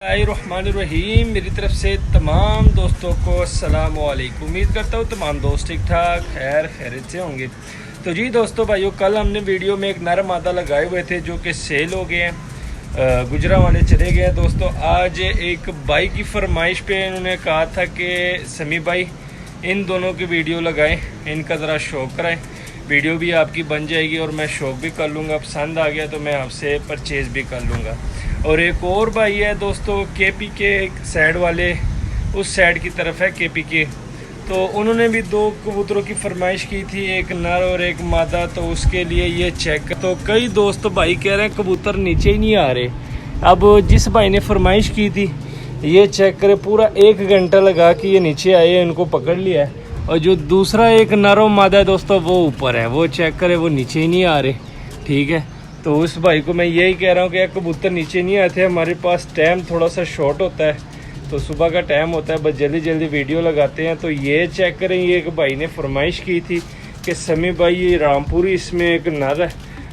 बिस्मिल्लाहिर्रहमानिर्रहीम। मेरी तरफ से तमाम दोस्तों को अस्सलाम वालेकुम। उम्मीद करता हूँ तमाम दोस्त ठीक ठाक खैरियत से होंगे। तो जी दोस्तों भाइयों, कल हमने वीडियो में एक नर मादा लगाए हुए थे जो कि सेल हो गए हैं, गुजरा वाले चले गए हैं। दोस्तों आज एक भाई की फरमाइश पे इन्होंने कहा था कि समी भाई इन दोनों की वीडियो लगाएं, इनका ज़रा शौक़ कराएं। वीडियो भी आपकी बन जाएगी और मैं शौक़ भी कर लूँगा, पसंद आ गया तो मैं आपसे परचेज़ भी कर लूँगा। और एक और भाई है दोस्तों केपी के साइड वाले, उस साइड की तरफ है केपी के, तो उन्होंने भी दो कबूतरों की फरमाइश की थी, एक नर और एक मादा। तो उसके लिए ये चेक, तो कई दोस्त भाई कह रहे हैं कबूतर नीचे ही नहीं आ रहे। अब जिस भाई ने फरमाइश की थी ये चेक करें, पूरा 1 घंटा लगा कि ये नीचे आए, इनको पकड़ लिया है। और जो दूसरा एक नर और मादा है दोस्तों वो ऊपर है, वो चेक करें वो नीचे ही नहीं आ रहे। ठीक है, तो उस भाई को मैं यही कह रहा हूँ कि यार कबूतर नीचे नहीं आते, हमारे पास टाइम थोड़ा सा शॉर्ट होता है, तो सुबह का टाइम होता है, बस जल्दी जल्दी वीडियो लगाते हैं। तो ये चेक करें, ये एक भाई ने फरमाइश की थी कि समी भाई ये रामपुरी इसमें एक नर है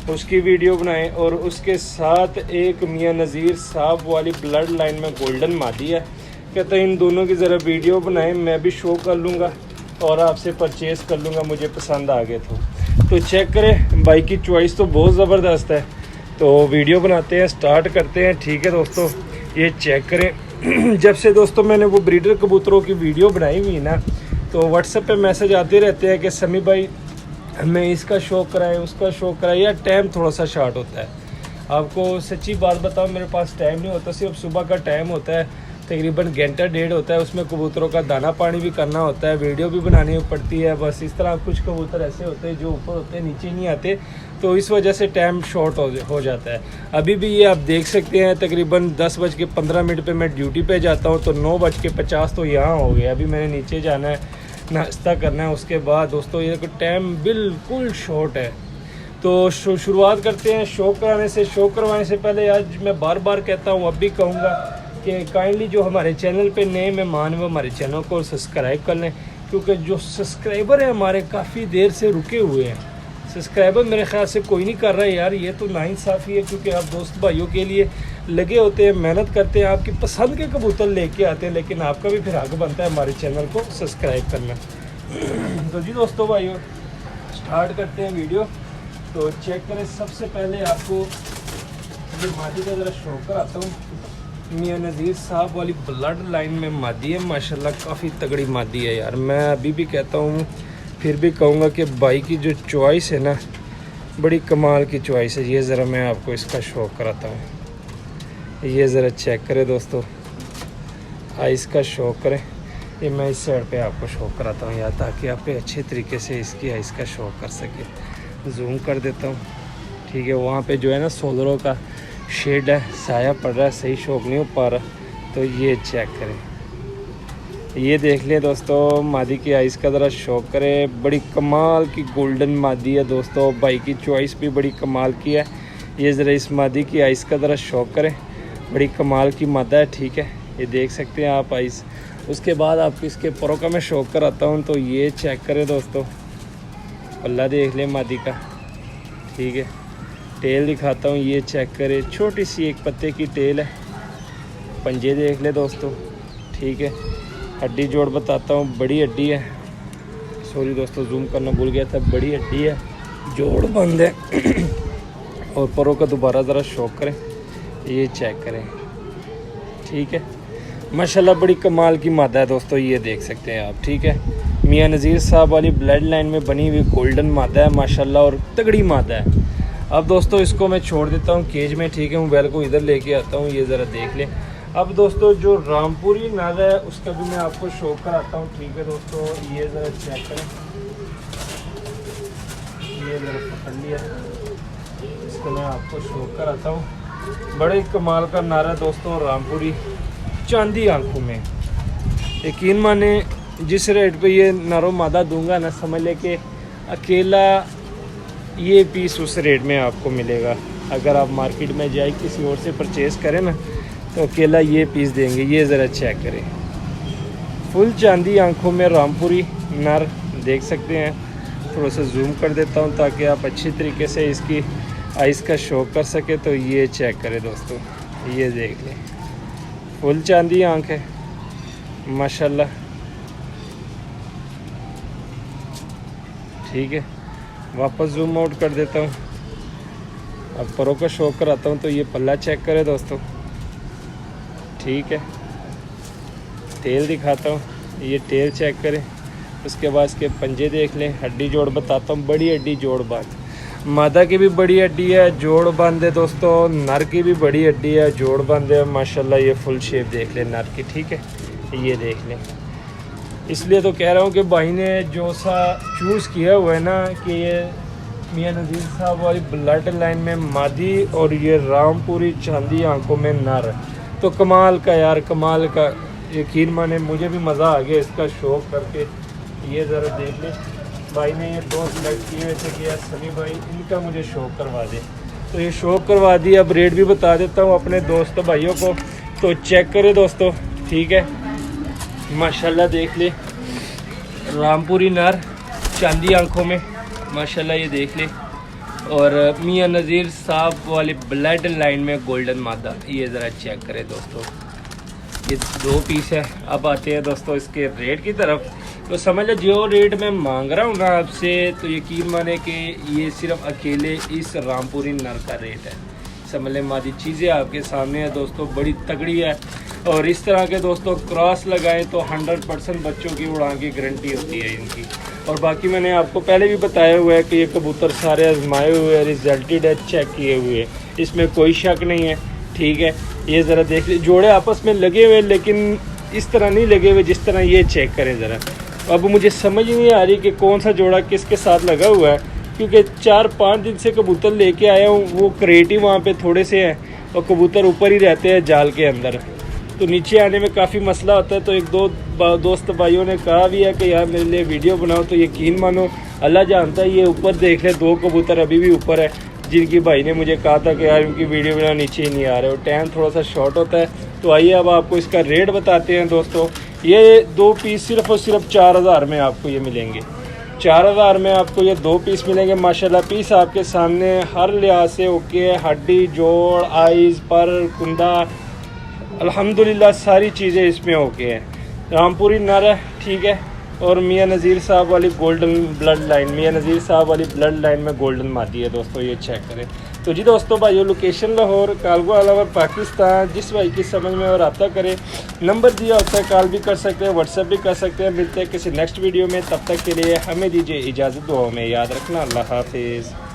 उसकी वीडियो बनाएं, और उसके साथ एक मियाँ नज़ीर साहब वाली ब्लड लाइन में गोल्डन मादी है। कहते हैं इन दोनों की ज़रा वीडियो बनाएं, मैं भी शो कर लूँगा और आपसे परचेज़ कर लूँगा, मुझे पसंद आ गए तो चेक करें। भाई की चॉइस तो बहुत ज़बरदस्त है, तो वीडियो बनाते हैं, स्टार्ट करते हैं। ठीक है दोस्तों, ये चेक करें। जब से दोस्तों मैंने वो ब्रीडर कबूतरों की वीडियो बनाई हुई ना, तो व्हाट्सएप पे मैसेज आते रहते हैं कि समी भाई हमें इसका शौक़ कराएं, उसका शौक़ कराएं। यार टाइम थोड़ा सा शार्ट होता है, आपको सच्ची बात बताओ, मेरे पास टाइम नहीं होता, सिर्फ सुबह का टाइम होता है, तकरीबन घंटा डेढ़ होता है, उसमें कबूतरों का दाना पानी भी करना होता है, वीडियो भी बनानी पड़ती है। बस इस तरह कुछ कबूतर ऐसे होते हैं जो ऊपर होते हैं नीचे नहीं आते, तो इस वजह से टाइम शॉर्ट हो जाता है। अभी भी ये आप देख सकते हैं तकरीबन 10:15 पे मैं ड्यूटी पे जाता हूँ, तो 9:50 तो यहाँ हो गया। अभी मैंने नीचे जाना है, नाश्ता करना है, उसके बाद दोस्तों ये टाइम बिल्कुल शॉर्ट है। तो शुरुआत करते हैं शौक़ कराने से। शौक़ करवाने से पहले आज मैं बार बार कहता हूँ, अब भी कहूँगा कि काइंडली जो हमारे चैनल पे नए मेहमान वो हमारे चैनल को सब्सक्राइब कर लें, क्योंकि जो सब्सक्राइबर हैं हमारे काफ़ी देर से रुके हुए हैं। सब्सक्राइबर मेरे ख्याल से कोई नहीं कर रहा है यार, ये तो नाइंसाफ़ी है, क्योंकि आप दोस्त भाइयों के लिए लगे होते हैं, मेहनत करते हैं, आपकी पसंद के कबूतर लेके आते हैं, लेकिन आपका भी फिर हक बनता है हमारे चैनल को सब्सक्राइब करना। तो जी दोस्तों भाइयों, स्टार्ट करते हैं वीडियो। तो चेक करें, सबसे पहले आपको ये मादी का ज़रा शौक़ कराता हूँ। मियाँ नज़ीर साहब वाली ब्लड लाइन में मादी है, माशाल्लाह काफ़ी तगड़ी मादी है यार। मैं अभी भी कहता हूँ, फिर भी कहूँगा कि भाई की जो चॉइस है ना, बड़ी कमाल की चॉइस है। ये ज़रा मैं आपको इसका शौक़ कराता हूँ, ये ज़रा चेक करें दोस्तों, आइस का शौक़ करें। ये मैं इस साइड पे आपको शौक़ कराता हूँ यार, ताकि आप अच्छे तरीके से इसकी आइस का शौक़ कर सके। जूम कर देता हूँ, ठीक है। वहाँ पे जो है ना सोलरों का शेड है, साया पड़ रहा है, सही शौक़ नहीं हो पा रहा। तो ये चेक करें, ये देख लें दोस्तों, मादी की आइस का ज़रा शौक़ करें। बड़ी कमाल की गोल्डन मादी है दोस्तों, भाई की चॉइस भी बड़ी कमाल की है। ये ज़रा इस मादी की आइस का ज़रा शौक़ करें, बड़ी कमाल की मादा है। ठीक है, ये देख सकते हैं आप आइस। उसके बाद आपको इसके परों का मैं शौक़ कराता हूँ। तो ये चेक करें दोस्तों, पल्ला देख लें मादी का, ठीक है। टेल दिखाता हूँ, ये चेक करें, छोटी सी एक पत्ते की टेल है। पंजे देख ले दोस्तों, ठीक है। हड्डी जोड़ बताता हूँ, बड़ी हड्डी है, सॉरी दोस्तों जूम करना भूल गया था, बड़ी हड्डी है, जोड़ बंद है। और परों का दोबारा ज़रा शौक़ करें, ये चेक करें, ठीक है। माशाल्लाह बड़ी कमाल की मादा है दोस्तों, ये देख सकते हैं आप, ठीक है। मियाँ नज़ीर साहब वाली ब्लड लाइन में बनी हुई गोल्डन मादा है माशाल्लाह, और तगड़ी मादा है। अब दोस्तों इसको मैं छोड़ देता हूँ केज में, ठीक है। मोबाइल को इधर लेके आता हूँ, ये ज़रा देख लें। अब दोस्तों जो रामपुरी नर है उसका भी मैं आपको शौक़ कराता हूँ, ठीक है दोस्तों। ये ज़रा चेक करें, ये ज़रा पकड़ लिया, इसको मैं आपको शौक़ कराता हूँ। बड़े कमाल का नर है दोस्तों, रामपुरी, चांदी आँखों में। यकीन माने जिस रेट पे ये नरो मादा दूंगा ना, समझ ले कि अकेला ये पीस उस रेट में आपको मिलेगा। अगर आप मार्केट में जाए किसी और से परचेज़ करें ना, तो अकेला ये पीस देंगे। ये ज़रा चेक करें, फुल चांदी आंखों में रामपुरी नर देख सकते हैं। थोड़ा सा जूम कर देता हूँ ताकि आप अच्छी तरीके से इसकी आइस का शौक़ कर सके। तो ये चेक करें दोस्तों, ये देख लें, फुल चांदी आंख है माशाल्लाह। ठीक है, वापस जूम आउट कर देता हूँ। अब परों का शो कराता हूँ। तो ये पल्ला चेक करें दोस्तों। ठीक है, टेल दिखाता हूँ, ये टेल चेक करें। उसके बाद इसके पंजे देख लें। हड्डी जोड़ बताता हूँ, बड़ी हड्डी जोड़ बांध। मादा की भी बड़ी हड्डी है, जोड़ बंद है दोस्तों। नर की भी बड़ी हड्डी है, जोड़ बंद है माशाल्लाह। ये फुल शेप देख लें नर की। ठीक है, ये देख लें। इसलिए तो कह रहा हूँ कि भाई ने जो सा चूज़ किया हुआ है ना कि ये मियां नज़ीर साहब वाली ब्लड लाइन में मादी और ये रामपुरी चांदी आंखों में नर, तो कमाल का यार, कमाल का। यकीन माने मुझे भी मज़ा आ गया इसका शौक करके। ये ज़रा देख लें, भाई ने ये दो सिलेक्ट किए हुए थे कि यार सनी भाई इनका मुझे शौक करवा दे, तो ये शौक करवा दिया। अब रेट भी बता देता हूँ अपने दोस्तों भाइयों को, तो चेक करें दोस्तों। ठीक है, माशाल्लाह देख ले, रामपुरी नर चांदी आंखों में माशाल्लाह, ये देख ले। और मियां नज़ीर साहब वाली ब्लड लाइन में गोल्डन मादा, ये ज़रा चेक करें दोस्तों। ये दो पीस है। अब आते हैं दोस्तों इसके रेट की तरफ। तो समझ लो जो रेट मैं मांग रहा हूँ ना आपसे, तो यकीन माने कि ये सिर्फ अकेले इस रामपुरी नर का रेट है। समझ लें, मादी चीज़ें आपके सामने है दोस्तों, बड़ी तगड़ी है। और इस तरह के दोस्तों क्रॉस लगाएं तो 100% बच्चों की उड़ान की गारंटी होती है इनकी। और बाकी मैंने आपको पहले भी बताया हुआ है कि ये कबूतर सारे आजमाए हुए, रिजल्टेड है, चेक किए हुए, इसमें कोई शक नहीं है। ठीक है, ये ज़रा देख लीजिए, जोड़े आपस में लगे हुए लेकिन इस तरह नहीं लगे हुए जिस तरह ये चेक करें ज़रा। अब मुझे समझ नहीं आ रही कि कौन सा जोड़ा किसके साथ लगा हुआ है, क्योंकि 4-5 दिन से कबूतर लेके आया हूँ। वो क्रेट ही वहाँ पे थोड़े से हैं और कबूतर ऊपर ही रहते हैं जाल के अंदर, तो नीचे आने में काफ़ी मसला होता है। तो एक दो दोस्त भाइयों ने कहा भी है कि यार मेरे लिए वीडियो बनाओ, तो यकीन मानो अल्लाह जानता है, ये ऊपर देख ले, 2 कबूतर अभी भी ऊपर है, जिनकी भाई ने मुझे कहा था कि यार उनकी वीडियो बनाओ, नीचे ही नहीं आ रहे, और टाइम थोड़ा सा शॉर्ट होता है। तो आइए अब आपको इसका रेट बताते हैं दोस्तों। ये 2 पीस सिर्फ और सिर्फ 4000 में आपको ये मिलेंगे। 4000 में आपको ये 2 पीस मिलेंगे माशाल्लाह। पीस आपके सामने हर लिहाज से ओके है, हड्डी जोड़ आइज़ पर कुंदा अल्हम्दुलिल्लाह सारी चीज़ें इसमें ओके हैं। रामपुरी नर है। ठीक है, और मियां नज़ीर साहब वाली गोल्डन ब्लड लाइन, मियां नज़ीर साहब वाली ब्लड लाइन में गोल्डन मादी है दोस्तों, ये चेक करें। तो जी दोस्तों भाइयों, लोकेशन लाहौर, कालगो अलावर पाकिस्तान। जिस भाई की समझ में और रब्ता करें, नंबर दिया होता है, कॉल भी कर सकते हैं, व्हाट्सएप भी कर सकते हैं। मिलते हैं किसी नेक्स्ट वीडियो में, तब तक के लिए हमें दीजिए इजाज़त। दुआओं में याद रखना। अल्लाह हाफिज़।